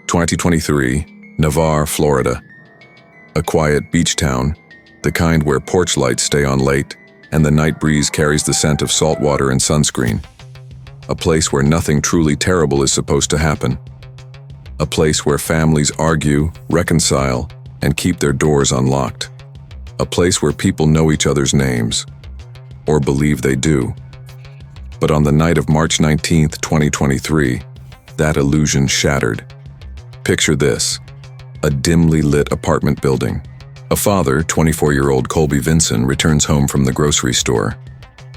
2023, Navarre, Florida. A quiet beach town, the kind where porch lights stay on late and the night breeze carries the scent of salt water and sunscreen. A place where nothing truly terrible is supposed to happen. A place where families argue, reconcile, and keep their doors unlocked. A place where people know each other's names, or believe they do. But on the night of March 19, 2023, that illusion shattered. Picture this: a dimly lit apartment building. A father, 24-year-old Colby Vinson, returns home from the grocery store.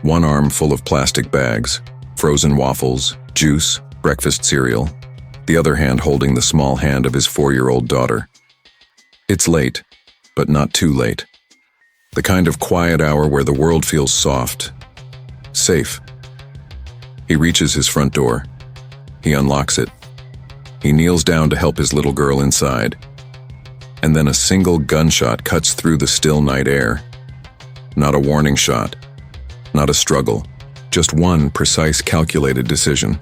One arm full of plastic bags, frozen waffles, juice, breakfast cereal. The other hand holding the small hand of his 4-year-old daughter. It's late, but not too late. The kind of quiet hour where the world feels soft, safe. He reaches his front door. He unlocks it. He kneels down to help his little girl inside. And then a single gunshot cuts through the still night air. Not a warning shot, not a struggle, just one precise, calculated decision.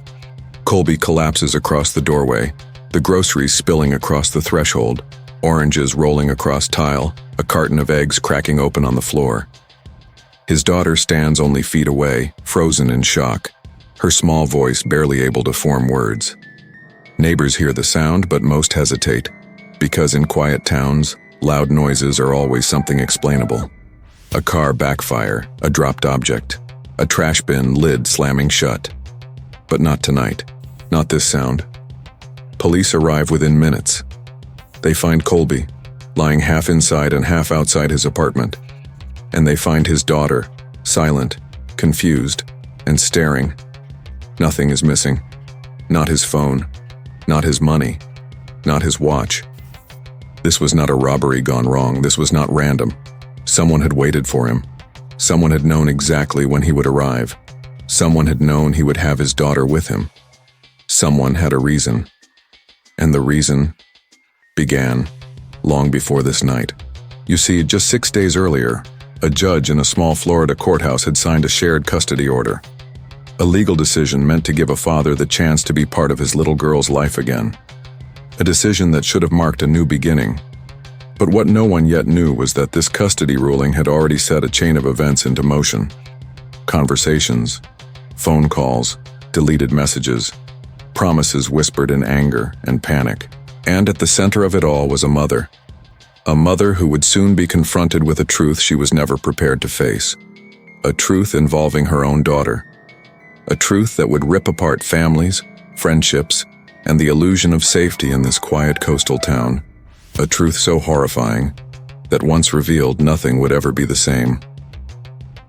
Colby collapses across the doorway, the groceries spilling across the threshold, oranges rolling across tile, a carton of eggs cracking open on the floor. His daughter stands only feet away, frozen in shock, her small voice barely able to form words. Neighbors hear the sound, but most hesitate, because in quiet towns, loud noises are always something explainable. A car backfire, a dropped object, a trash bin lid slamming shut. But not tonight. Not this sound. Police arrive within minutes. They find Colby, lying half inside and half outside his apartment. And they find his daughter, silent, confused, and staring. Nothing is missing. Not his phone. Not his money. Not his watch. This was not a robbery gone wrong. This was not random. Someone had waited for him. Someone had known exactly when he would arrive. Someone had known he would have his daughter with him. Someone had a reason. And the reason began long before this night. You see, just 6 days earlier, a judge in a small Florida courthouse had signed a shared custody order. A legal decision meant to give a father the chance to be part of his little girl's life again. A decision that should have marked a new beginning. But what no one yet knew was that this custody ruling had already set a chain of events into motion. Conversations, phone calls, deleted messages, promises whispered in anger and panic. And at the center of it all was a mother. A mother who would soon be confronted with a truth she was never prepared to face. A truth involving her own daughter. A truth that would rip apart families, friendships, and the illusion of safety in this quiet coastal town. A truth so horrifying that once revealed, nothing would ever be the same.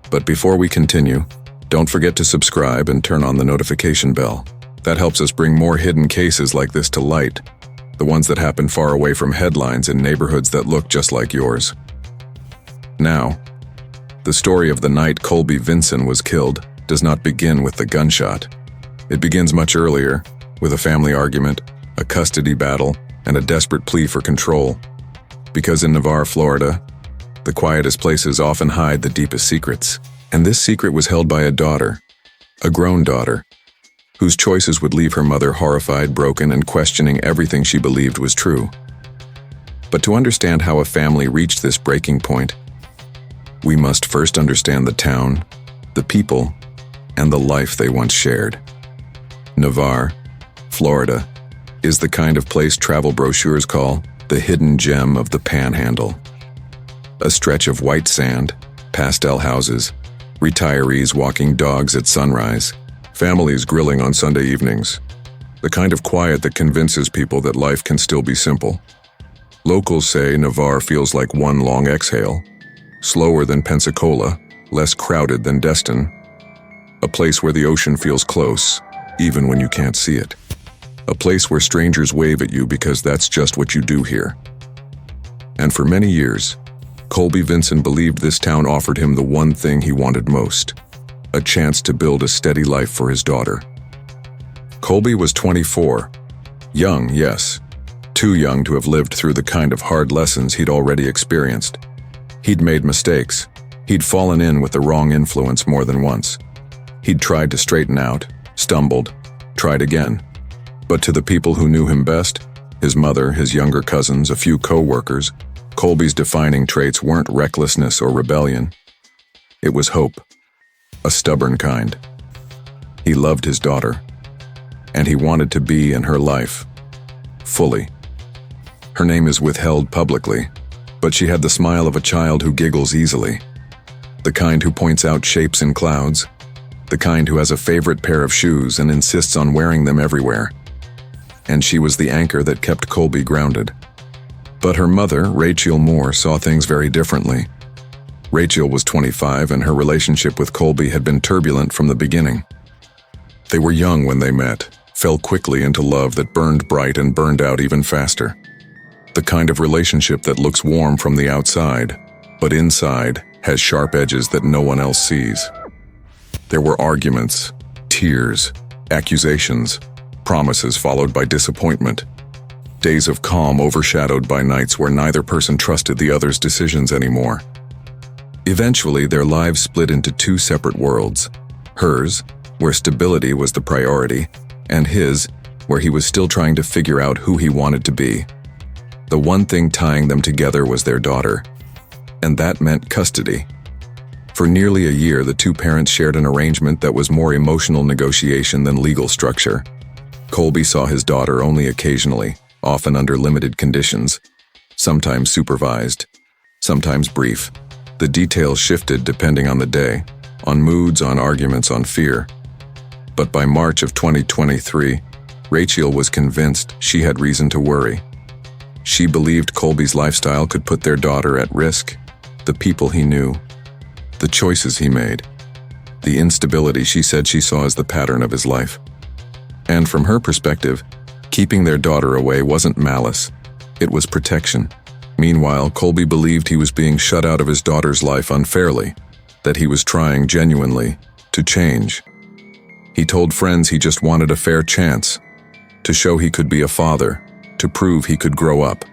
But before we continue, don't forget to subscribe and turn on the notification bell. That helps us bring more hidden cases like this to light, the ones that happen far away from headlines in neighborhoods that look just like yours. Now, the story of the night Colby Vinson was killed does not begin with the gunshot. It begins much earlier, with a family argument, a custody battle, and a desperate plea for control. Because in Navarre, Florida, the quietest places often hide the deepest secrets. And this secret was held by a daughter, a grown daughter, whose choices would leave her mother horrified, broken, and questioning everything she believed was true. But to understand how a family reached this breaking point, we must first understand the town, the people, and the life they once shared. Navarre, Florida, is the kind of place travel brochures call the hidden gem of the Panhandle. A stretch of white sand, pastel houses, retirees walking dogs at sunrise, families grilling on Sunday evenings. The kind of quiet that convinces people that life can still be simple. Locals say Navarre feels like one long exhale, slower than Pensacola, less crowded than Destin. A place where the ocean feels close, even when you can't see it. A place where strangers wave at you because that's just what you do here. And for many years, Colby Vinson believed this town offered him the one thing he wanted most: a chance to build a steady life for his daughter. Colby was 24. Young, yes. Too young to have lived through the kind of hard lessons he'd already experienced. He'd made mistakes. He'd fallen in with the wrong influence more than once. He'd tried to straighten out, stumbled, tried again. But to the people who knew him best, His mother, his younger cousins, a few co-workers, Colby's defining traits weren't recklessness or rebellion. It was hope, a stubborn kind. He loved his daughter, and he wanted to be in her life, fully. Her name is withheld publicly, but she had the smile of a child who giggles easily. The kind who points out shapes in clouds, the kind who has a favorite pair of shoes and insists on wearing them everywhere. And she was the anchor that kept Colby grounded. But her mother, Rachel Moore, saw things very differently. Rachel was 25 and her relationship with Colby had been turbulent from the beginning. They were young when they met, fell quickly into love that burned bright and burned out even faster. The kind of relationship that looks warm from the outside, but inside has sharp edges that no one else sees. There were arguments, tears, accusations, promises followed by disappointment. Days of calm overshadowed by nights where neither person trusted the other's decisions anymore. Eventually, their lives split into two separate worlds. Hers, where stability was the priority, and his, where he was still trying to figure out who he wanted to be. The one thing tying them together was their daughter, and that meant custody. For nearly a year, the two parents shared an arrangement that was more emotional negotiation than legal structure. Colby saw his daughter only occasionally, often under limited conditions, sometimes supervised, sometimes brief. The details shifted depending on the day, on moods, on arguments, on fear. But by March of 2023, Rachel was convinced she had reason to worry. She believed Colby's lifestyle could put their daughter at risk, the people he knew, the choices he made, the instability she said she saw as the pattern of his life. And from her perspective, keeping their daughter away wasn't malice, it was protection. Meanwhile, Colby believed he was being shut out of his daughter's life unfairly, that he was trying genuinely to change. He told friends he just wanted a fair chance, to show he could be a father, to prove he could grow up.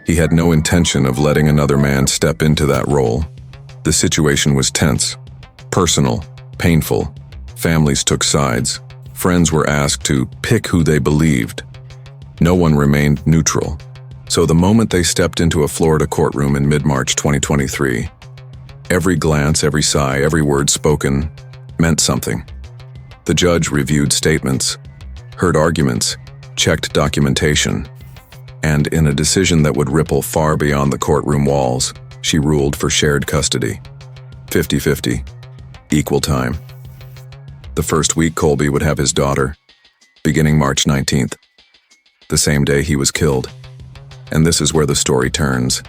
He had no intention of letting another man step into that role. The situation was tense, personal, painful. Families took sides. Friends were asked to pick who they believed. No one remained neutral. So the moment they stepped into a Florida courtroom in mid-March 2023, every glance, every sigh, every word spoken meant something. The judge reviewed statements, heard arguments, checked documentation, and in a decision that would ripple far beyond the courtroom walls, she ruled for shared custody. 50-50, equal time. The first week Colby would have his daughter, beginning March 19th, the same day he was killed. And this is where the story turns,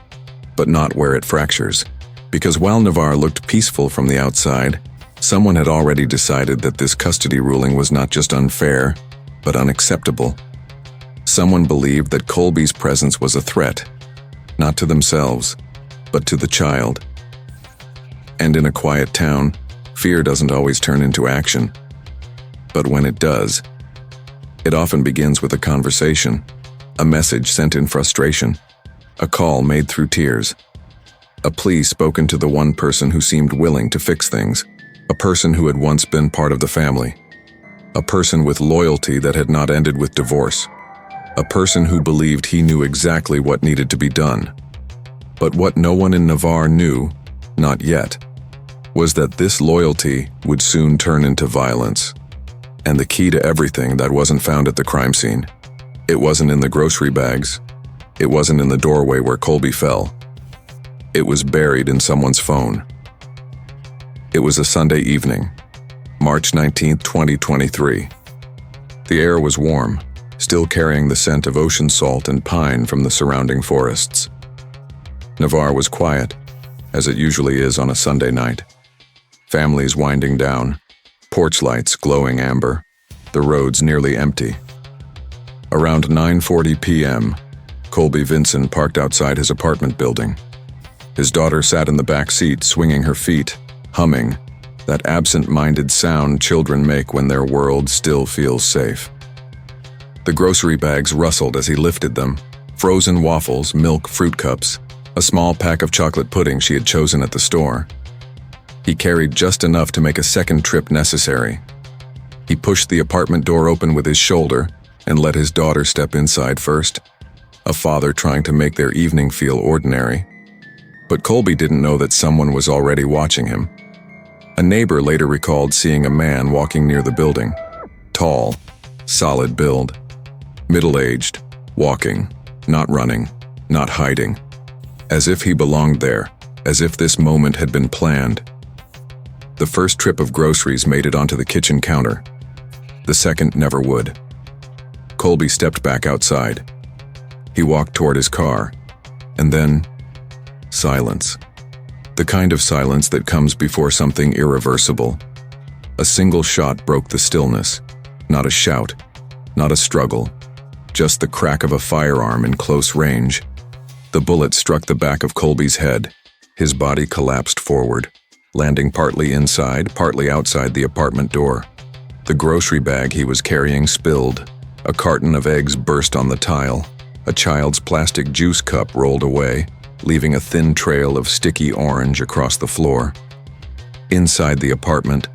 but not where it fractures. Because while Navarre looked peaceful from the outside, someone had already decided that this custody ruling was not just unfair, but unacceptable. Someone believed that Colby's presence was a threat, not to themselves, but to the child. And in a quiet town, fear doesn't always turn into action. But when it does, it often begins with a conversation, a message sent in frustration, a call made through tears, a plea spoken to the one person who seemed willing to fix things, a person who had once been part of the family, a person with loyalty that had not ended with divorce, a person who believed he knew exactly what needed to be done. But what no one in Navarre knew, not yet, was that this loyalty would soon turn into violence. And the key to everything that wasn't found at the crime scene. It wasn't in the grocery bags. It wasn't in the doorway where Colby fell. It was buried in someone's phone. It was a Sunday evening, March 19, 2023. The air was warm, still carrying the scent of ocean salt and pine from the surrounding forests. Navarre was quiet, as it usually is on a Sunday night. Families winding down, porch lights glowing amber, the roads nearly empty. Around 9:40 p.m., Colby Vinson parked outside his apartment building. His daughter sat in the back seat, swinging her feet, humming, that absent-minded sound children make when their world still feels safe. The grocery bags rustled as he lifted them, frozen waffles, milk, fruit cups, a small pack of chocolate pudding she had chosen at the store. He carried just enough to make a second trip necessary. He pushed the apartment door open with his shoulder and let his daughter step inside first. a father trying to make their evening feel ordinary. But Colby didn't know that someone was already watching him. A neighbor later recalled seeing a man walking near the building. Tall, solid build, middle-aged, walking, not running, not hiding. As if he belonged there, as if this moment had been planned. The first trip of groceries made it onto the kitchen counter. The second never would. Colby stepped back outside. He walked toward his car, and then silence. The kind of silence that comes before something irreversible. A single shot broke the stillness. Not a shout, not a struggle, just the crack of a firearm in close range. The bullet struck the back of Colby's head. His body collapsed forward, landing partly inside, partly outside the apartment door. The grocery bag he was carrying spilled. A carton of eggs burst on the tile. A child's plastic juice cup rolled away, leaving a thin trail of sticky orange across the floor. Inside the apartment,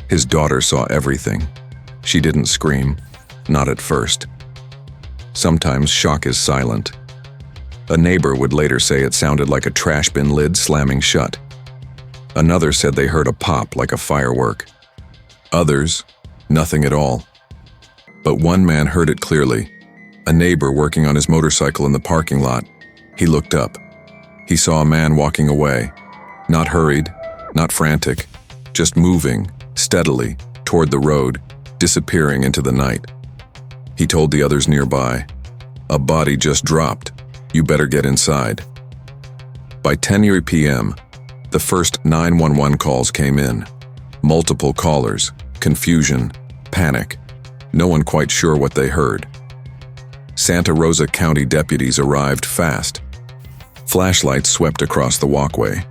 his daughter saw everything. She didn't scream, not at first. Sometimes shock is silent. A neighbor would later say it sounded like a trash bin lid slamming shut. Another said they heard a pop like a firework. Others, nothing at all. But one man heard it clearly. A neighbor working on his motorcycle in the parking lot. He looked up. He saw a man walking away. Not hurried, not frantic, just moving, steadily, toward the road, disappearing into the night. He told the others nearby, "A body just dropped. You better get inside." By 10 p.m., the first 911 calls came in. Multiple callers, confusion, panic. No one quite sure what they heard. Santa Rosa County deputies arrived fast. Flashlights swept across the walkway.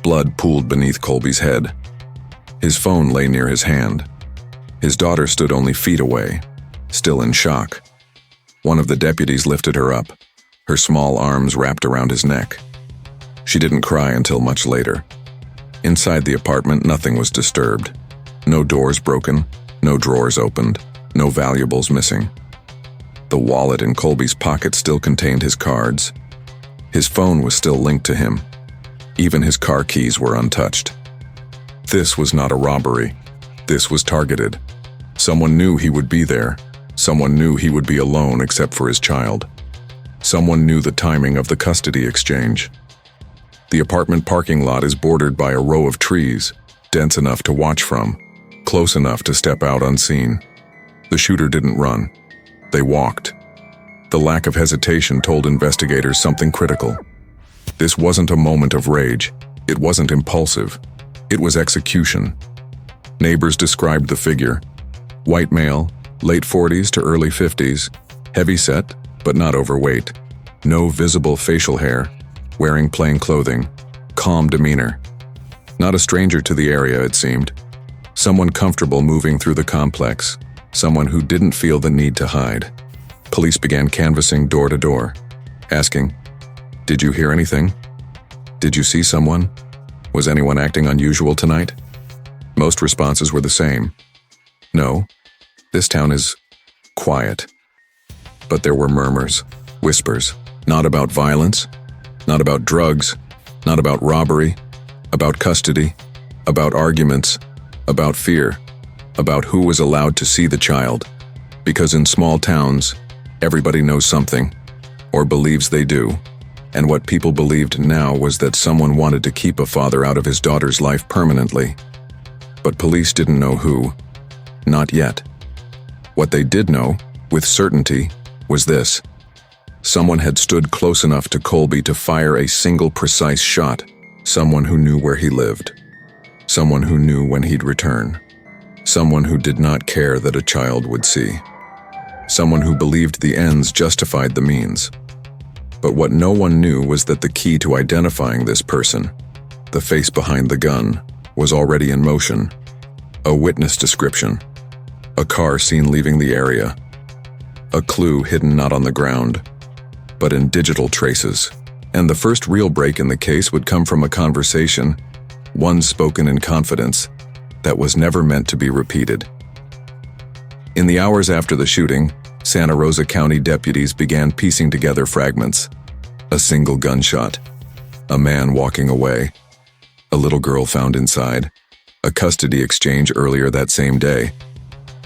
Blood pooled beneath Colby's head. His phone lay near his hand. His daughter stood only feet away, still in shock. One of the deputies lifted her up, her small arms wrapped around his neck. She didn't cry until much later. Inside the apartment, nothing was disturbed. No doors broken, no drawers opened, no valuables missing. The wallet in Colby's pocket still contained his cards. His phone was still linked to him. Even his car keys were untouched. This was not a robbery. This was targeted. Someone knew he would be there. Someone knew he would be alone except for his child. Someone knew the timing of the custody exchange. The apartment parking lot is bordered by a row of trees, dense enough to watch from, close enough to step out unseen. The shooter didn't run. They walked. The lack of hesitation told investigators something critical. This wasn't a moment of rage. It wasn't impulsive. It was execution. Neighbors described the figure. White male, late 40s to early 50s, heavy-set, but not overweight. No visible facial hair, wearing plain clothing, calm demeanor. Not a stranger to the area, it seemed. Someone comfortable moving through the complex. Someone who didn't feel the need to hide. Police began canvassing door to door, asking, "Did you hear anything? Did you see someone? Was anyone acting unusual tonight?" Most responses were the same. No, this town is quiet. But there were murmurs, whispers, not about violence, not about drugs, not about robbery, about custody, about arguments, about fear, about who was allowed to see the child. Because in small towns, everybody knows something, or believes they do. And what people believed now was that someone wanted to keep a father out of his daughter's life permanently. But police didn't know who. Not yet. What they did know, with certainty, was this. Someone had stood close enough to Colby to fire a single precise shot. Someone who knew where he lived. Someone who knew when he'd return. Someone who did not care that a child would see. Someone who believed the ends justified the means. But what no one knew was that the key to identifying this person, the face behind the gun, was already in motion. A witness description. A car seen leaving the area. A clue hidden not on the ground, but in digital traces. And the first real break in the case would come from a conversation, one spoken in confidence, that was never meant to be repeated. In the hours after the shooting, Santa Rosa County deputies began piecing together fragments. A single gunshot. A man walking away. A little girl found inside. A custody exchange earlier that same day.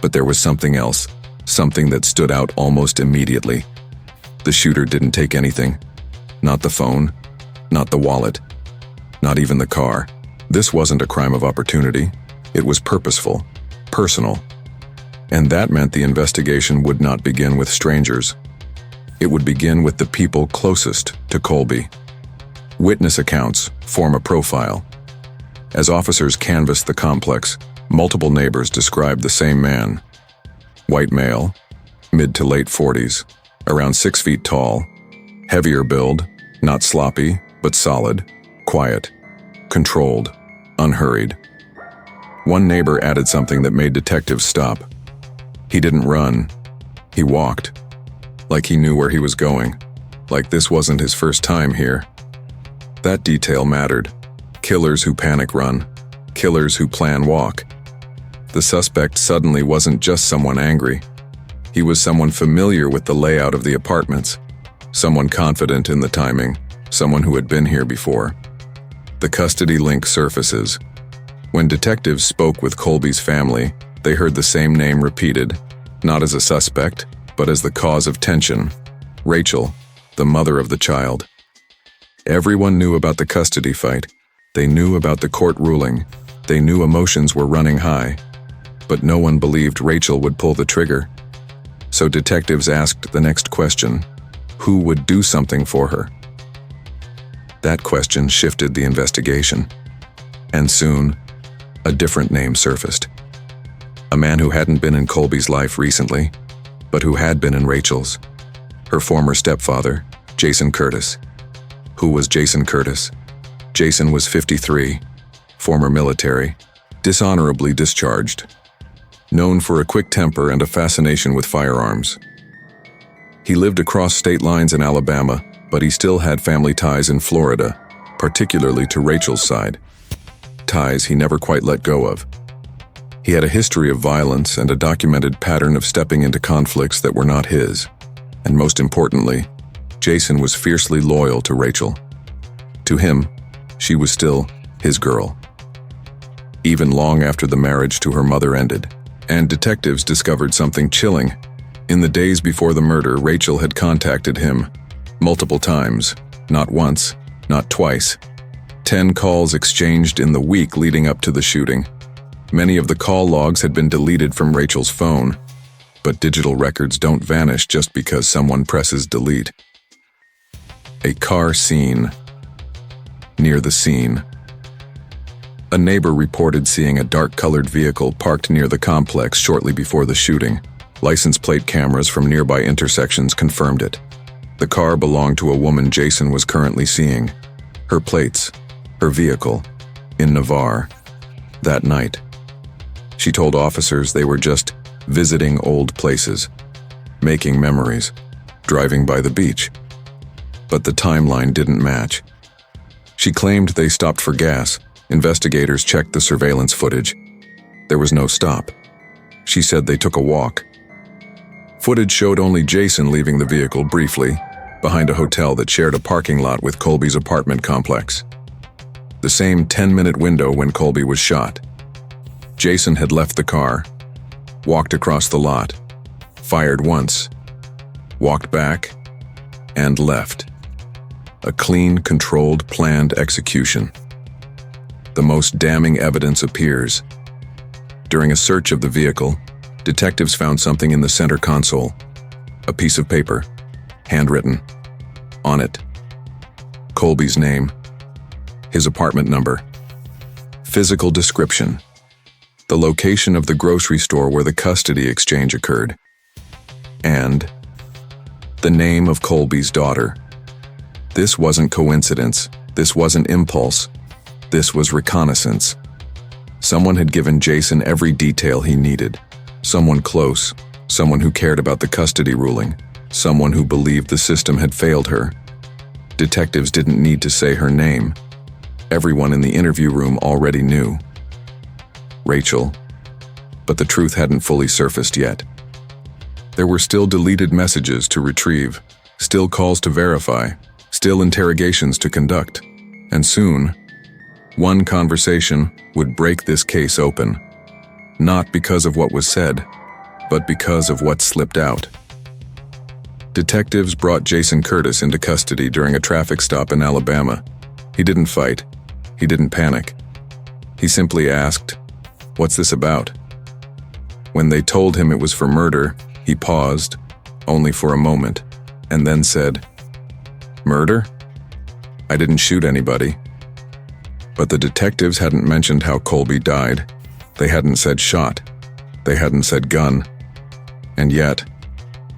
But there was something else, something that stood out almost immediately. The shooter didn't take anything. Not the phone, not the wallet, not even the car. This wasn't a crime of opportunity. It was purposeful, personal. And that meant the investigation would not begin with strangers. It would begin with the people closest to Colby. Witness accounts form a profile. As officers canvassed the complex, multiple neighbors described the same man. White male, mid to late 40s, around 6 feet tall, heavier build, not sloppy, but solid, quiet, controlled, unhurried. One neighbor added something that made detectives stop. He didn't run. He walked. Like he knew where he was going. Like this wasn't his first time here. That detail mattered. Killers who panic run. Killers who plan walk. The suspect suddenly wasn't just someone angry. He was someone familiar with the layout of the apartments. Someone confident in the timing. Someone who had been here before. The custody link surfaces. When detectives spoke with Colby's family, they heard the same name repeated, not as a suspect, but as the cause of tension. Rachel, the mother of the child. Everyone knew about the custody fight. They knew about the court ruling. They knew emotions were running high. But no one believed Rachel would pull the trigger. So detectives asked the next question: who would do something for her? That question shifted the investigation. And soon, a different name surfaced. A man who hadn't been in Colby's life recently, but who had been in Rachel's. Her former stepfather, Jason Curtis. Who was Jason Curtis? Jason was 53, former military, dishonorably discharged. Known for a quick temper and a fascination with firearms. He lived across state lines in Alabama, but he still had family ties in Florida, particularly to Rachel's side. Ties he never quite let go of. He had a history of violence and a documented pattern of stepping into conflicts that were not his. And most importantly, Jason was fiercely loyal to Rachel. To him, she was still his girl. Even long after the marriage to her mother ended. And detectives discovered something chilling. In the days before the murder, Rachel had contacted him multiple times, not once, not twice. 10 calls exchanged in the week leading up to the shooting. Many of the call logs had been deleted from Rachel's phone, but digital records don't vanish just because someone presses delete. A car scene. Near the scene. A neighbor reported seeing a dark-colored vehicle parked near the complex shortly before the shooting. License plate cameras from nearby intersections confirmed it. The car belonged to a woman Jason was currently seeing. Her plates, her vehicle, in Navarre. That night. She told officers they were just visiting old places, making memories, driving by the beach. But the timeline didn't match. She claimed they stopped for gas. Investigators checked the surveillance footage. There was no stop. She said they took a walk. Footage showed only Jason leaving the vehicle briefly, behind a hotel that shared a parking lot with Colby's apartment complex. The same 10-minute window when Colby was shot. Jason had left the car, walked across the lot, fired once, walked back, and left. A clean, controlled, planned execution. The most damning evidence appears. During a search of the vehicle, detectives found something in the center console. A piece of paper, handwritten. On it, Colby's name, his apartment number, physical description, the location of the grocery store where the custody exchange occurred, and the name of Colby's daughter. This wasn't coincidence. This wasn't impulse. This was reconnaissance. Someone had given Jason every detail he needed. Someone close, someone who cared about the custody ruling, someone who believed the system had failed her. Detectives didn't need to say her name. Everyone in the interview room already knew. Rachel. But the truth hadn't fully surfaced yet. There were still deleted messages to retrieve, still calls to verify, still interrogations to conduct. And soon, one conversation would break this case open. Not because of what was said, but because of what slipped out. Detectives brought Jason Curtis into custody during a traffic stop in Alabama. He didn't fight. He didn't panic. He simply asked, "What's this about?" When they told him it was for murder, he paused, only for a moment, and then said, "Murder? I didn't shoot anybody." But the detectives hadn't mentioned how Colby died. They hadn't said shot. They hadn't said gun. And yet,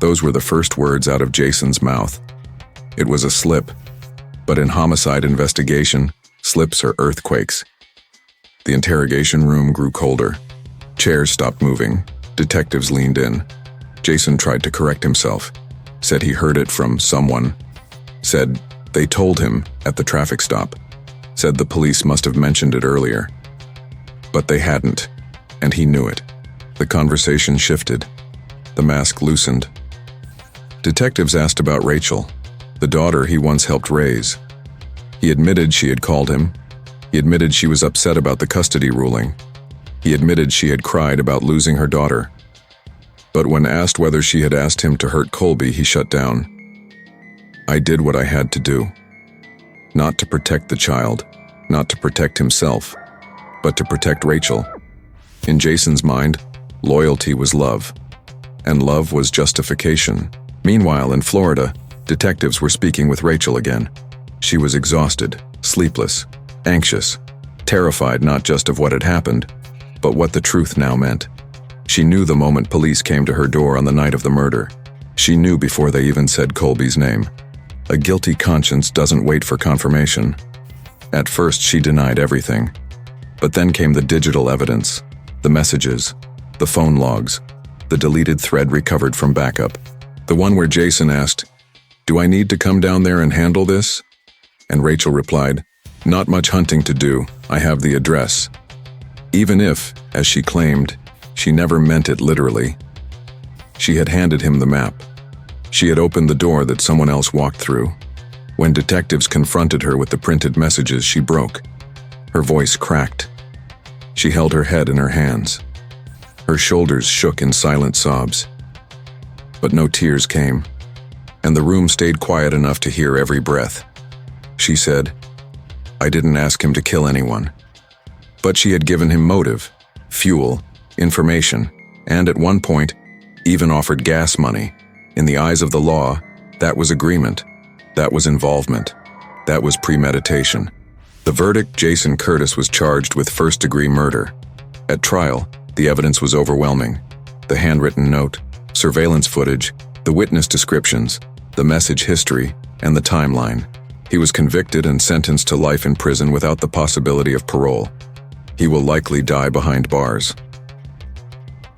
those were the first words out of Jason's mouth. It was a slip, but in homicide investigation, slips are earthquakes. The interrogation room grew colder. Chairs stopped moving. Detectives leaned in. Jason tried to correct himself. Said he heard it from someone. Said they told him at the traffic stop. Said the police must have mentioned it earlier. But they hadn't, and he knew it. The conversation shifted. The mask loosened. Detectives asked about Rachel, the daughter he once helped raise. He admitted she had called him. He admitted she was upset about the custody ruling. He admitted she had cried about losing her daughter. But when asked whether she had asked him to hurt Colby, he shut down. "I did what I had to do. Not to protect the child, not to protect himself, but to protect Rachel." In Jason's mind, loyalty was love, and love was justification. Meanwhile, in Florida, detectives were speaking with Rachel again. She was exhausted, sleepless, anxious, terrified not just of what had happened, but what the truth now meant. She knew the moment police came to her door on the night of the murder. She knew before they even said Colby's name. A guilty conscience doesn't wait for confirmation. At first, she denied everything. But then came the digital evidence, the messages, the phone logs, the deleted thread recovered from backup. The one where Jason asked, "Do I need to come down there and handle this?" And Rachel replied, "Not much hunting to do, I have the address." Even if, as she claimed, she never meant it literally. She had handed him the map. She had opened the door that someone else walked through. When detectives confronted her with the printed messages, she broke. Her voice cracked. She held her head in her hands. Her shoulders shook in silent sobs. But no tears came, and the room stayed quiet enough to hear every breath. She said, "I didn't ask him to kill anyone." But she had given him motive, fuel, information, and at one point, even offered gas money. In the eyes of the law, that was agreement. That was involvement. That was premeditation. The verdict: Jason Curtis was charged with first-degree murder. At trial, the evidence was overwhelming. The handwritten note, surveillance footage, the witness descriptions, the message history, and the timeline. He was convicted and sentenced to life in prison without the possibility of parole. He will likely die behind bars.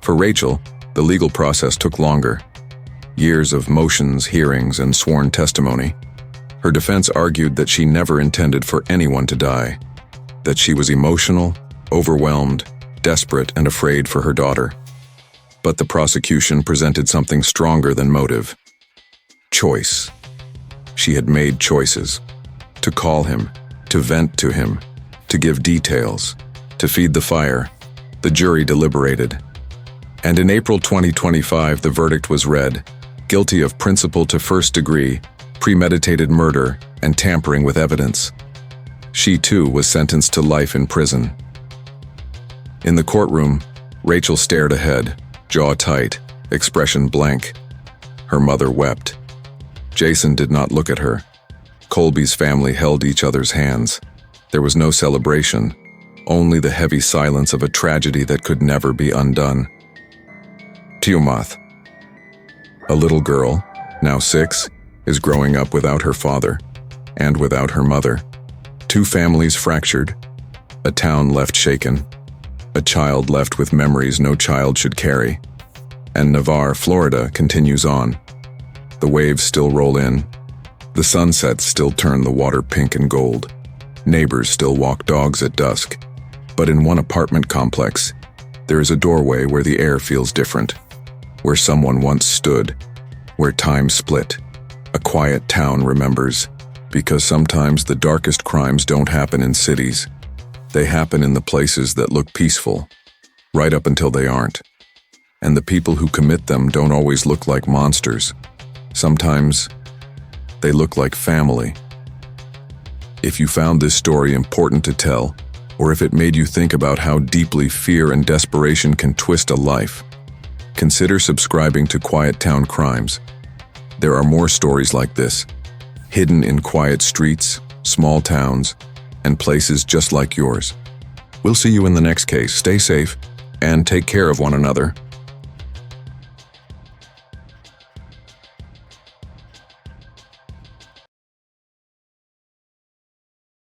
For Rachel, the legal process took longer. Years of motions, hearings, and sworn testimony. Her defense argued that she never intended for anyone to die, that she was emotional, overwhelmed, desperate, and afraid for her daughter. But the prosecution presented something stronger than motive. Choice. She had made choices. To call him, to vent to him, to give details, to feed the fire. The jury deliberated. And in April 2025, the verdict was read: guilty of principal to first degree, premeditated murder, and tampering with evidence. She too was sentenced to life in prison. In the courtroom, Rachel stared ahead, jaw tight, expression blank. Her mother wept. Jason did not look at her. Colby's family held each other's hands. There was no celebration, only the heavy silence of a tragedy that could never be undone. Tiamat. A little girl, now 6, is growing up without her father and without her mother. 2 families fractured, a town left shaken, a child left with memories no child should carry. And Navarre, Florida, continues on. The waves still roll in. The sunsets still turn the water pink and gold. Neighbors still walk dogs at dusk. But in one apartment complex, there is a doorway where the air feels different, where someone once stood, where time split. A quiet town remembers, because sometimes the darkest crimes don't happen in cities. They happen in the places that look peaceful, right up until they aren't. And the people who commit them don't always look like monsters. Sometimes they look like family. If you found this story important to tell, or if it made you think about how deeply fear and desperation can twist a life, consider subscribing to Quiet Town Crimes. There are more stories like this, hidden in quiet streets, small towns, and places just like yours. We'll see you in the next case. Stay safe and take care of one another.